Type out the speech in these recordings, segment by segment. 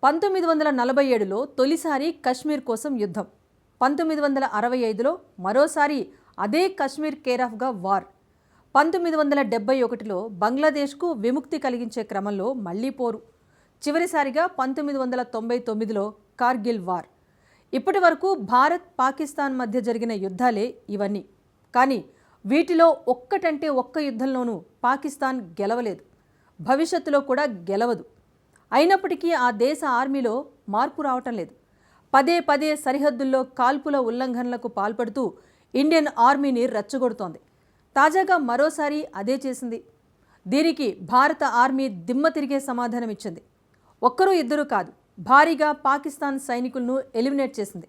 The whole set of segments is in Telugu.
1947లో తొలిసారి కశ్మీర్ కోసం యుద్ధం, 1965లో మరోసారి అదే కశ్మీర్ కేరాఫ్గా వార్, 1971లో బంగ్లాదేశ్కు విముక్తి కలిగించే క్రమంలో మళ్లీ పోరు, చివరిసారిగా 1999లో కార్గిల్ వార్. ఇప్పటి వరకు భారత్ పాకిస్తాన్ మధ్య జరిగిన యుద్ధాలే ఇవన్నీ. కానీ వీటిలో ఒక్కటంటే ఒక్క యుద్ధంలోనూ పాకిస్తాన్ గెలవలేదు, భవిష్యత్తులో కూడా గెలవదు. అయినప్పటికీ ఆ దేశ ఆర్మీలో మార్పు రావటం లేదు. పదే పదే సరిహద్దుల్లో కాల్పుల ఉల్లంఘనలకు పాల్పడుతూ ఇండియన్ ఆర్మీని రెచ్చగొడుతోంది. తాజాగా మరోసారి అదే చేసింది. దీనికి భారత ఆర్మీ దిమ్మ తిరిగే సమాధానం ఇచ్చింది. ఒక్కరూ ఇద్దరు కాదు, భారీగా పాకిస్తాన్ సైనికులను ఎలిమినేట్ చేసింది.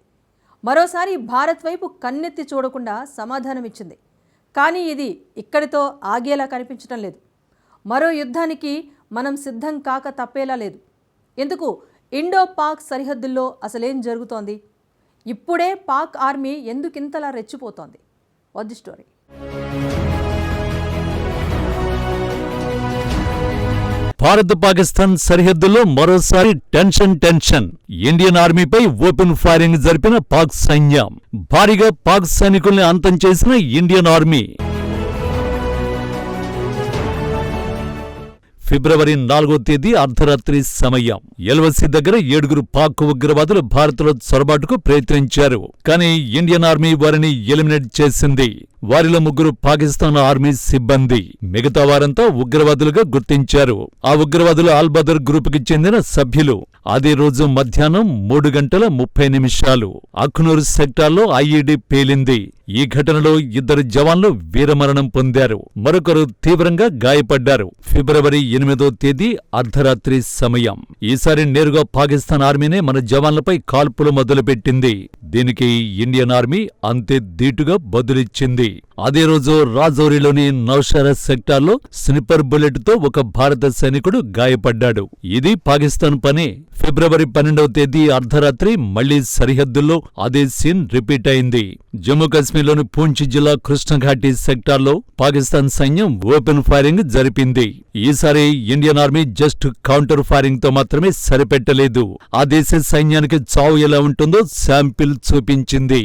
మరోసారి భారత్ వైపు కన్నెత్తి చూడకుండా సమాధానం ఇచ్చింది. కానీ ఇది ఇక్కడితో ఆగేలా కనిపించడం లేదు. మరో యుద్ధానికి మనం సిద్ధం కాక తప్పేలా లేదు. ఎందుకు? ఇండో పాక్ సరిహద్దుల్లో అసలేం జరుగుతోంది? ఇప్పుడే పాక్ ఆర్మీ ఎందుకింతలా రెచ్చిపోతోంది? What the story? Bharat Pakistan సరిహద్దుల్లో మరోసారి టెన్షన్. ఇండియన్ ఆర్మీపై ఓపెన్ ఫైరింగ్ జరిపిన పాక్ సైన్యం. భారీగా పాక్ సైనికుల్ని అంతం చేసిన ఇండియన్ ఆర్మీ. ఫిబ్రవరి 4వ తేదీ అర్ధరాత్రి సమయం. ఎల్వసి దగ్గర 7 పాక్ ఉగ్రవాదులు భారత్లో చొరబాటుకు ప్రయత్నించారు. కానీ ఇండియన్ ఆర్మీ వారిని ఎలిమినేట్ చేసింది. వారిలో 3 పాకిస్తాన్ ఆర్మీ సిబ్బంది, మిగతా వారంతా ఉగ్రవాదులుగా గుర్తించారు. ఆ ఉగ్రవాదులు ఆల్-బదర్ గ్రూపుకి చెందిన సభ్యులు. అదే రోజు మధ్యాహ్నం 3:30 అఖ్నూర్ సెక్టార్లో ఐఈడీ పేలింది. ఈ ఘటనలో 2 జవాన్లు వీరమరణం పొందారు, మరొకరు తీవ్రంగా గాయపడ్డారు. ఫిబ్రవరి 8వ తేదీ అర్ధరాత్రి సమయం. ఈసారి నేరుగా పాకిస్తాన్ ఆర్మీనే మన జవాన్లపై కాల్పులు మొదలుపెట్టింది. దీనికి ఇండియన్ ఆర్మీ అంతే ధీటుగా బదులిచ్చింది. అదే రోజు రాజౌరిలోని నౌషారా సెక్టార్లో స్నిపర్ బుల్లెట్ తో ఒక భారత సైనికుడు గాయపడ్డాడు. ఇది పాకిస్తాన్ పని. ఫిబ్రవరి 12వ తేదీ అర్ధరాత్రి మళ్లీ సరిహద్దుల్లో అదే సీన్ రిపీట్ అయింది. జమ్మూ కాశ్మీర్లోని పూంచ్ జిల్లా కృష్ణఘాటి సెక్టార్లో పాకిస్తాన్ సైన్యం ఓపెన్ ఫైరింగ్ జరిపింది. ఈసారి Indian army just counter firing తో మాత్రమే సరిపెట్టలేదు. ఆ దేశ సైన్యానికి చావు ఎలా ఉంటుందో శాంపిల్ చూపించింది.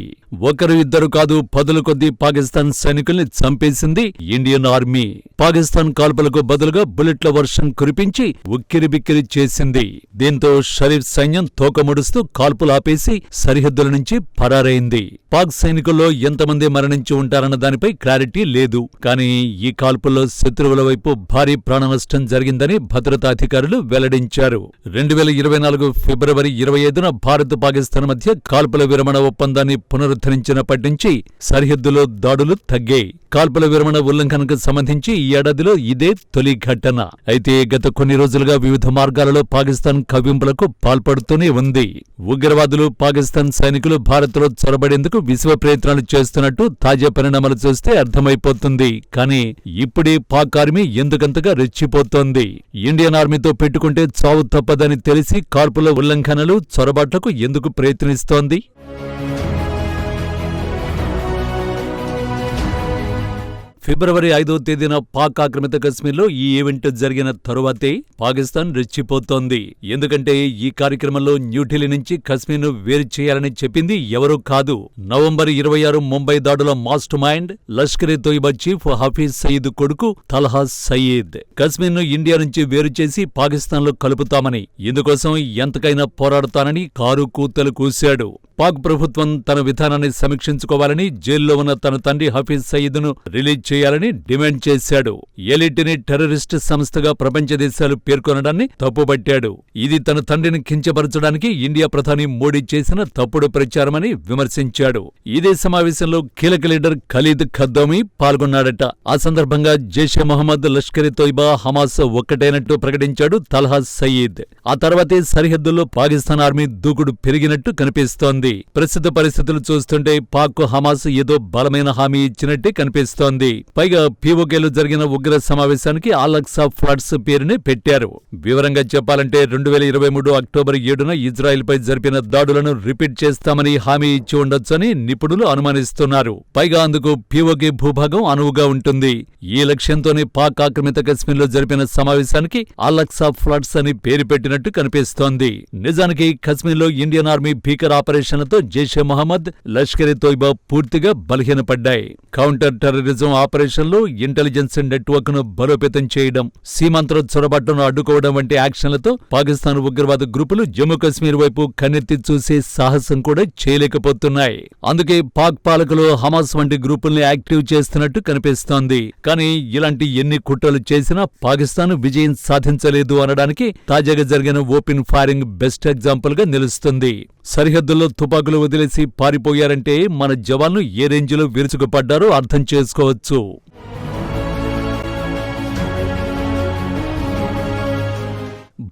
1-2 కాదు, 10ల కొద్దీ పాకిస్తాన్ సైనికుల్ని చంపేసింది ఇండియన్ ఆర్మీ. పాకిస్తాన్ కాల్పులకు బదులుగా బుల్లెట్ల వర్షం కురిపించి ఉక్కిరిబిక్కిరి చేసింది. దీంతో షరీఫ్ సైన్యం తోకముడుస్తూ కాల్పులు ఆపేసి సరిహద్దుల నుంచి పరారైంది. పాక్ సైనికుల్లో ఎంతమంది మరణించి ఉంటారన్న దానిపై క్లారిటీ లేదు. కానీ ఈ కాల్పుల్లో శత్రువుల వైపు భారీ ప్రాణనష్టం జరిగిందని భద్రతా అధికారులు వెల్లడించారు. 2024 ఫిబ్రవరి 25న భారత్ పాకిస్తాన్ మధ్య కాల్పుల విరమణ ఒప్పందాన్ని పునరుద్ధరించినప్పటి నుంచి సరిహద్దులో దాడులు తగ్గాయి. కాల్పుల విరమణ ఉల్లంఘనకు సంబంధించి ఈ ఏడాదిలో ఇదే తొలి ఘటన. అయితే గత కొన్ని రోజులుగా వివిధ మార్గాలలో పాకిస్తాన్ కవ్వింపులకు పాల్పడుతూనే ఉంది. ఉగ్రవాదులు, పాకిస్తాన్ సైనికులు భారత్లో చొరబడేందుకు విశ్వ ప్రయత్నాలు చేస్తున్నట్టు తాజా పరిణామాలు చూస్తే అర్థమైపోతుంది. కానీ ఇప్పుడే పాక్ ఆర్మీ ఎందుకంతగా రెచ్చిపోతోంది? ఇండియన్ ఆర్మీతో పెట్టుకుంటే చావు తప్పదని తెలిసి కాల్పుల ఉల్లంఘనలు, చొరబాట్లకు ఎందుకు ప్రయత్నిస్తోంది? ఫిబ్రవరి 5వ తేదీన పాక్ ఆక్రమిత కశ్మీర్లో ఈ ఈవెంట్ జరిగిన తరువాతే పాకిస్తాన్ రెచ్చిపోతోంది. ఎందుకంటే ఈ కార్యక్రమంలో న్యూఢిల్లీ నుంచి కశ్మీర్ను వేరు చేయాలని చెప్పింది ఎవరూ కాదు. నవంబర్ 26 ముంబై దాడుల mastermind Lashkar-e-Taiba chief Hafiz Saeed కొడుకు తల్హా సయీద్ కశ్మీర్ను ఇండియా నుంచి వేరు చేసి పాకిస్తాన్లో కలుపుతామని, ఇందుకోసం ఎంతకైనా పోరాడతానని కారు కూతలు కూశాడు. పాక్ ప్రభుత్వం తన విధానాన్ని సమీక్షించుకోవాలని, జైల్లో ఉన్న తన తండ్రి హఫీజ్ సయీద్ను రిలీజ్ చేయాలని డిమాండ్ చేశాడు. ఎలిట్ని టెర్రరిస్ట్ సంస్థగా ప్రపంచ దేశాలు పేర్కొనడాన్ని తప్పుపట్టాడు. ఇది తన తండ్రిని కించపరచడానికి ఇండియా ప్రధాని మోడీ చేసిన తప్పుడు ప్రచారమని విమర్శించాడు. ఇదే సమావేశంలో కీలక లీడర్ ఖలీద్ ఖద్దోమీ పాల్గొన్నాడట. ఆ సందర్భంగా జైషే మహమ్మద్, లష్కర్-ఏ-తోయిబా, హమాస్ ఒక్కటైనట్టు ప్రకటించాడు తల్హా సయీద్. ఆ తర్వాతే సరిహద్దుల్లో పాకిస్తాన్ ఆర్మీ దూకుడు పెరిగినట్టు కనిపిస్తోంది. కనిపిస్తోంది. ప్రస్తుత పరిస్థితులు చూస్తుంటే పాక్ హమాస్ ఏదో బలమైన హామీ ఇచ్చినట్టే కనిపిస్తోంది. పైగా పీఓకేలో జరిగిన ఉగ్ర సమావేశానికి అల్-అక్సా ఫ్లడ్స్ పేరునే పెట్టారు. వివరంగా చెప్పాలంటే 2023 అక్టోబర్ 7న ఇజ్రాయెల్పై జరిపిన దాడులను రిపీట్ చేస్తామని హామీ ఇచ్చి ఉండొచ్చని నిపుణులు అనుమానిస్తున్నారు. పైగా అందుకు పీఓకే భూభాగం అనువుగా ఉంటుంది. ఈ లక్ష్యంతోనే పాక్ ఆక్రమిత కశ్మీర్లో జరిపిన సమావేశానికి అల్-అక్సా ఫ్లడ్స్ అని పేరు పెట్టినట్టు కనిపిస్తోంది. నిజానికి కశ్మీర్లో ఇండియన్ ఆర్మీ భీకర ఆపరేషన్లతో జైషే మహమ్మద్, లష్కర్-ఎ-తోయిబా పూర్తిగా బలహీనపడ్డాయి. కౌంటర్ టెర్రరిజం ఆపరేషన్లు, ఇంటెలిజెన్స్ నెట్వర్క్ ను బలోపేతం చేయడం, సీమాంతర చొరబాట్లను అడ్డుకోవడం వంటి యాక్షన్లతో పాకిస్తాన్ ఉగ్రవాద గ్రూపులు జమ్మూ కశ్మీర్ వైపు కన్నెత్తి చూసే సాహసం కూడా చేయలేకపోతున్నాయి. అందుకే పాక్ పాలకులు హమాస్ వంటి గ్రూపుల్ని యాక్టివ్ చేస్తున్నట్టు కనిపిస్తోంది. కానీ ఇలాంటి ఎన్ని కుట్రలు చేసినా పాకిస్తాన్ విజయం సాధించలేదు అనడానికి తాజాగా జరిగిన ఓపెన్ ఫైరింగ్ బెస్ట్ ఎగ్జాంపుల్ గా నిలుస్తుంది. సరిహద్దుల్లో తుపాకులు వదిలేసి పారిపోయారంటే మన జవాన్లు ఏ రేంజ్లో విరుచుకుపడ్డారో అర్థం చేసుకోవచ్చు.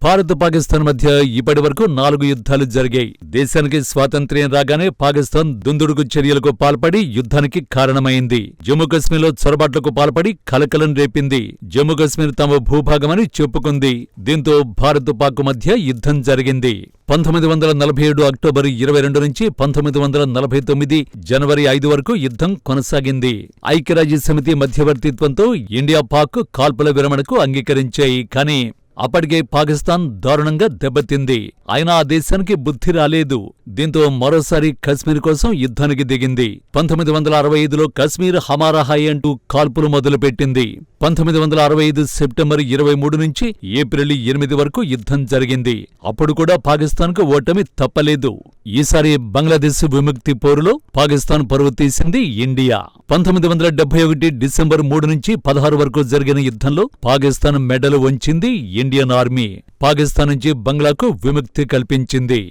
భారత్ పాకిస్తాన్ మధ్య ఇప్పటి వరకు 4 యుద్ధాలు జరిగాయి. దేశానికి స్వాతంత్ర్యం రాగానే పాకిస్తాన్ దుందుడుకు చర్యలకు పాల్పడి యుద్ధానికి కారణమైంది. జమ్మూ కశ్మీర్లో చొరబాట్లకు పాల్పడి కలకలం రేపింది. జమ్మూ కశ్మీర్ తమ భూభాగమని చెప్పుకుంది. దీంతో భారత్ పాక్ మధ్య యుద్ధం జరిగింది. 1947 అక్టోబర్ 22 నుంచి 1949 జనవరి 5 వరకు యుద్ధం కొనసాగింది. ఐక్యరాజ్యసమితి మధ్యవర్తిత్వంతో ఇండియా పాక్ కాల్పుల విరమణకు అంగీకరించాయి. కానీ అప్పటికే పాకిస్తాన్ దారుణంగా దెబ్బతింది. అయినా ఆ దేశానికి బుద్ధి రాలేదు. దీంతో మరోసారి కశ్మీర్ కోసం యుద్ధానికి దిగింది. 1965లో కశ్మీర్ హమారా హై అంటూ కాల్పులు మొదలుపెట్టింది. 1965 సెప్టెంబర్ 23 నుంచి ఏప్రిల్ 8 వరకు యుద్ధం జరిగింది. అప్పుడు కూడా పాకిస్తాన్కు ఓటమి తప్పలేదు. ఈసారి బంగ్లాదేశ్ విముక్తి పోరులో పాకిస్తాన్ పరువు తీసింది ఇండియా. 1971 డిసెంబర్ 3 నుంచి 16 వరకు జరిగిన యుద్ధంలో పాకిస్తాన్ మెడలు వంచింది ఇండియన్ ఆర్మీ. పాకిస్తాన్ నుంచి బంగ్లాకు విముక్తి కల్పించింది.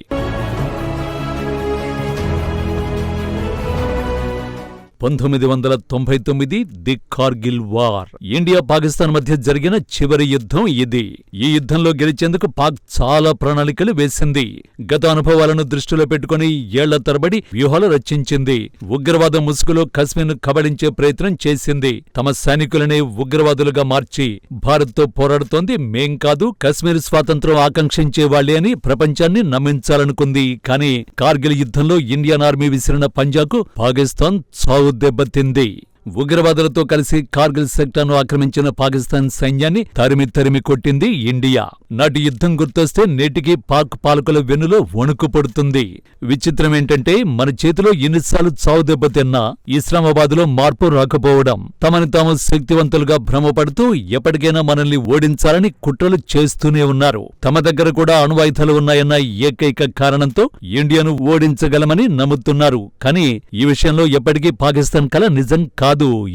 1999 the Kargil war. India Pakistan మధ్య జరిగిన చివరి యుద్ధం ఇది. ఈ యుద్ధంలో గెలిచేందుకు పాక్ చాలా ప్రణాళికలు వేసింది. గత అనుభవాలను దృష్టిలో పెట్టుకుని ఏళ్ల తరబడి వ్యూహాలు రచించింది. ఉగ్రవాద ముసుగులో కశ్మీర్ను కబళించే ప్రయత్నం చేసింది. తమ సైనికులనే ఉగ్రవాదులుగా మార్చి భారత్తో పోరాడుతోంది మేం కాదు, కశ్మీర్ స్వాతంత్ర్యం ఆకాంక్షించే వాళ్లే అని ప్రపంచాన్ని నమ్మించాలనుకుంది. కానీ కార్గిల్ యుద్ధంలో ఇండియన్ ఆర్మీ విసిరిన పంజాకు పాకిస్తాన్ చావు దెబ్బతింది. ఉగ్రవాదులతో కలిసి కార్గిల్ సెక్టార్ను ఆక్రమించిన పాకిస్తాన్ సైన్యాన్ని తరిమి కొట్టింది ఇండియా. నాటి యుద్ధం గుర్తొస్తే నేటికి పాక్ పాలకుల వెన్నులో వణుకు పడుతుంది. విచిత్రమేంటంటే మన చేతిలో ఎన్నిసార్లు చావు దెబ్బతిన్నా ఇస్లామాబాద్లో మార్పు రాకపోవడం. తమని తాము శక్తివంతులుగా భ్రమపడుతూ ఎప్పటికైనా మనల్ని ఓడించాలని కుట్రలు చేస్తూనే ఉన్నారు. తమ దగ్గర కూడా అణ్వాయుధాలు ఉన్నాయన్న ఏకైక కారణంతో ఇండియాను ఓడించగలమని నమ్ముతున్నారు. కానీ ఈ విషయంలో ఎప్పటికీ పాకిస్తాన్ కల నిజం కాదు.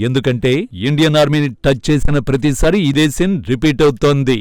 ఎందుకంటే ఇండియన్ ఆర్మీని టచ్ చేసిన ప్రతిసారి ఇదే సీన్ రిపీట్ అవుతోంది.